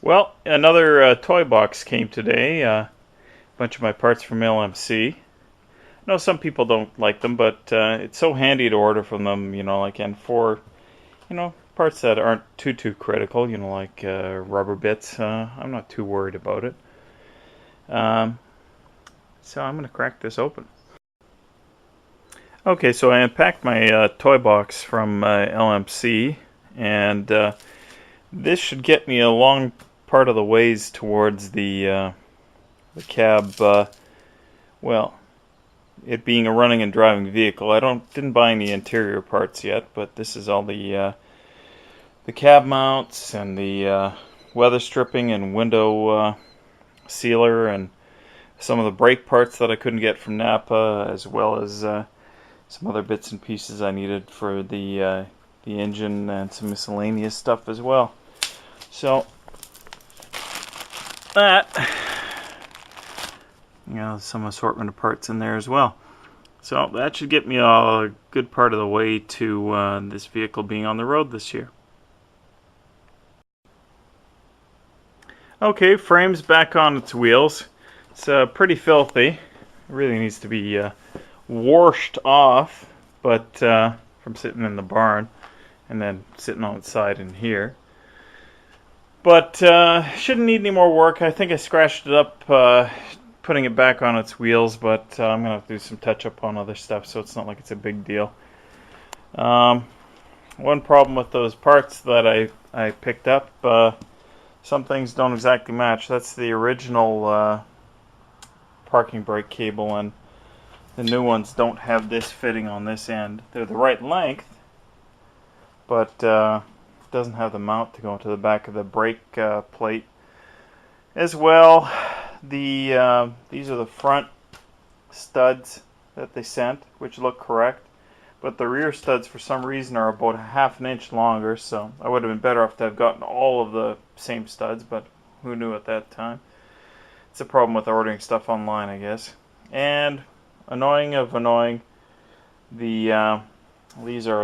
Well, another toy box came today. A bunch of my parts from LMC. I know some people don't like them, but it's so handy to order from them, and for, parts that aren't too critical, like rubber bits, I'm not too worried about it. Um, so I'm going to crack this open. Okay, so I unpacked my toy box from LMC, and this should get me a long part of the ways towards the cab. Well, it being a running and driving vehicle, I didn't buy any interior parts yet, but this is all the cab mounts and the weather stripping and window sealer and some of the brake parts that I couldn't get from Napa, as well as some other bits and pieces I needed for the engine and some miscellaneous stuff as well. So that, some assortment of parts in there as well. So that should get me a good part of the way to this vehicle being on the road this year. Okay, frame's back on its wheels. It's pretty filthy. It really needs to be washed off, but from sitting in the barn and then sitting on its side in here. But shouldn't need any more work. I think I scratched it up putting it back on its wheels, but I'm going to have to do some touch-up on other stuff, so it's not like it's a big deal. One problem with those parts that I picked up, some things don't exactly match. That's the original parking brake cable, and the new ones don't have this fitting on this end. They're the right length, but doesn't have the mount to go into the back of the brake plate. As well, these are the front studs that they sent, which look correct, but the rear studs for some reason are about a half an inch longer, so I would have been better off to have gotten all of the same studs, but who knew at that time. It's a problem with ordering stuff online, I guess. And annoying of annoying, these are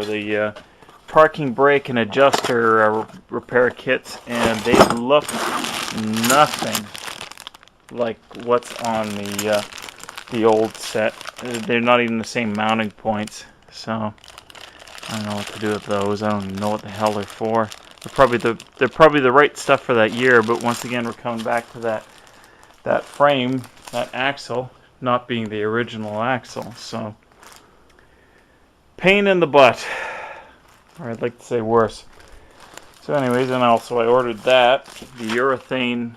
the parking brake and adjuster repair kits, and they look nothing like what's on the old set. They're not even the same mounting points, so I don't know what to do with those. I don't even know what the hell they're for. They're probably the right stuff for that year, but once again we're coming back to that frame, that axle not being the original axle, so pain in the butt, or I'd like to say worse. So anyways, and also I ordered the urethane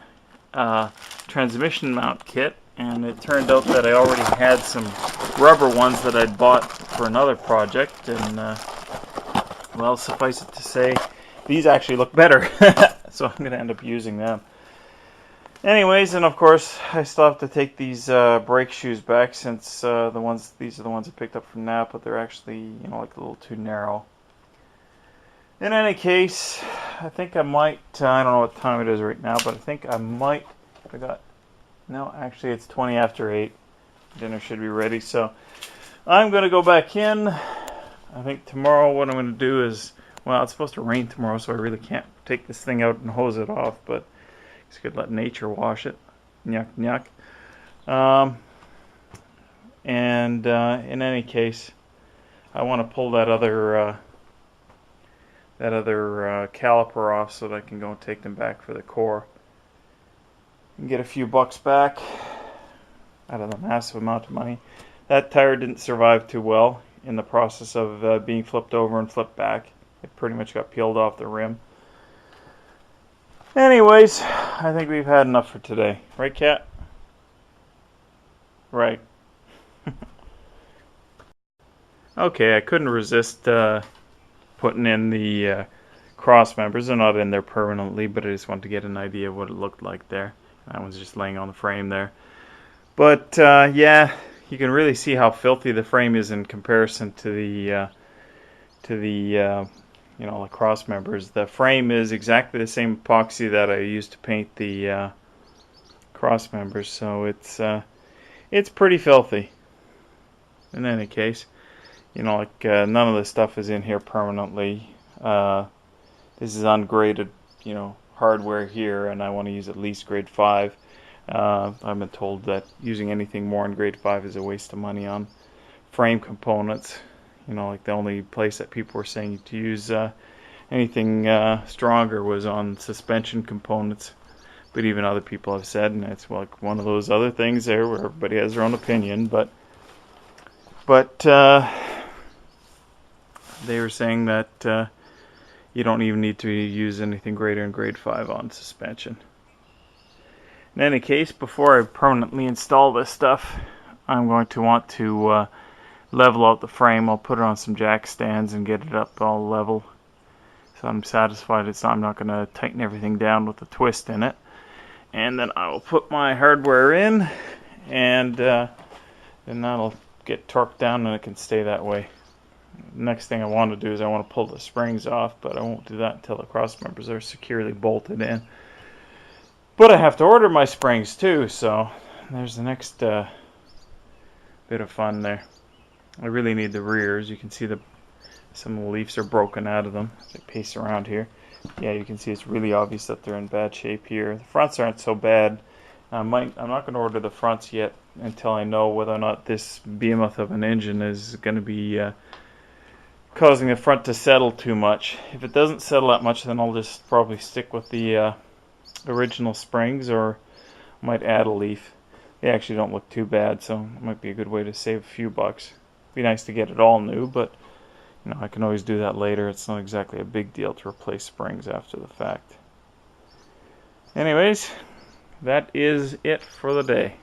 transmission mount kit, and it turned out that I already had some rubber ones that I'd bought for another project, and well, suffice it to say, these actually look better, so I'm going to end up using them. Anyways, and of course, I still have to take these brake shoes back, since these are the ones I picked up from Napa. They're actually, like a little too narrow. In any case, I think I might, I don't know what time it is right now, but I think I might, no, actually it's 20 after 8. Dinner should be ready, so I'm going to go back in. I think tomorrow what I'm going to do is, well, it's supposed to rain tomorrow, so I really can't take this thing out and hose it off, but it's good to let nature wash it. Yuck, yuck. And in any case, I want to pull that other caliper off so that I can go and take them back for the core and get a few bucks back out of the massive amount of money. That tire didn't survive too well in the process of being flipped over and flipped back. It pretty much got peeled off the rim. Anyways, I think we've had enough for today. Right, Kat? Right. Okay, I couldn't resist putting in the cross members. They're not in there permanently, but I just wanted to get an idea of what it looked like there. That one's just laying on the frame there. But yeah, you can really see how filthy the frame is in comparison to the the cross members. The frame is exactly the same epoxy that I used to paint the cross members, so it's pretty filthy. In any case, none of this stuff is in here permanently. This is ungraded, hardware here and I want to use at least grade 5. I've been told that using anything more in grade 5 is a waste of money on frame components. You know, like the only place that people were saying to use anything stronger was on suspension components. But even other people have said, and it's like one of those other things there where everybody has their own opinion, but they were saying that you don't even need to use anything greater than grade 5 on suspension. In any case, before I permanently install this stuff, I'm going to want to level out the frame. I'll put it on some jack stands and get it up all level, so I'm satisfied I'm not going to tighten everything down with a twist in it. And then I will put my hardware in, and then that'll get torqued down and it can stay that way. Next thing I want to do is I want to pull the springs off, but I won't do that until the cross members are securely bolted in. But I have to order my springs too, so there's the next bit of fun there. I really need the rears. You can see some of the leaves are broken out of them as I pace around here. Yeah, you can see it's really obvious that they're in bad shape here. The fronts aren't so bad. I'm not going to order the fronts yet until I know whether or not this behemoth of an engine is going to be causing the front to settle too much. If it doesn't settle that much, then I'll just probably stick with the original springs, or might add a leaf. They actually don't look too bad, so it might be a good way to save a few bucks. Be nice to get it all new, but you know, I can always do that later. It's not exactly a big deal to replace springs after the fact. Anyways, that is it for the day.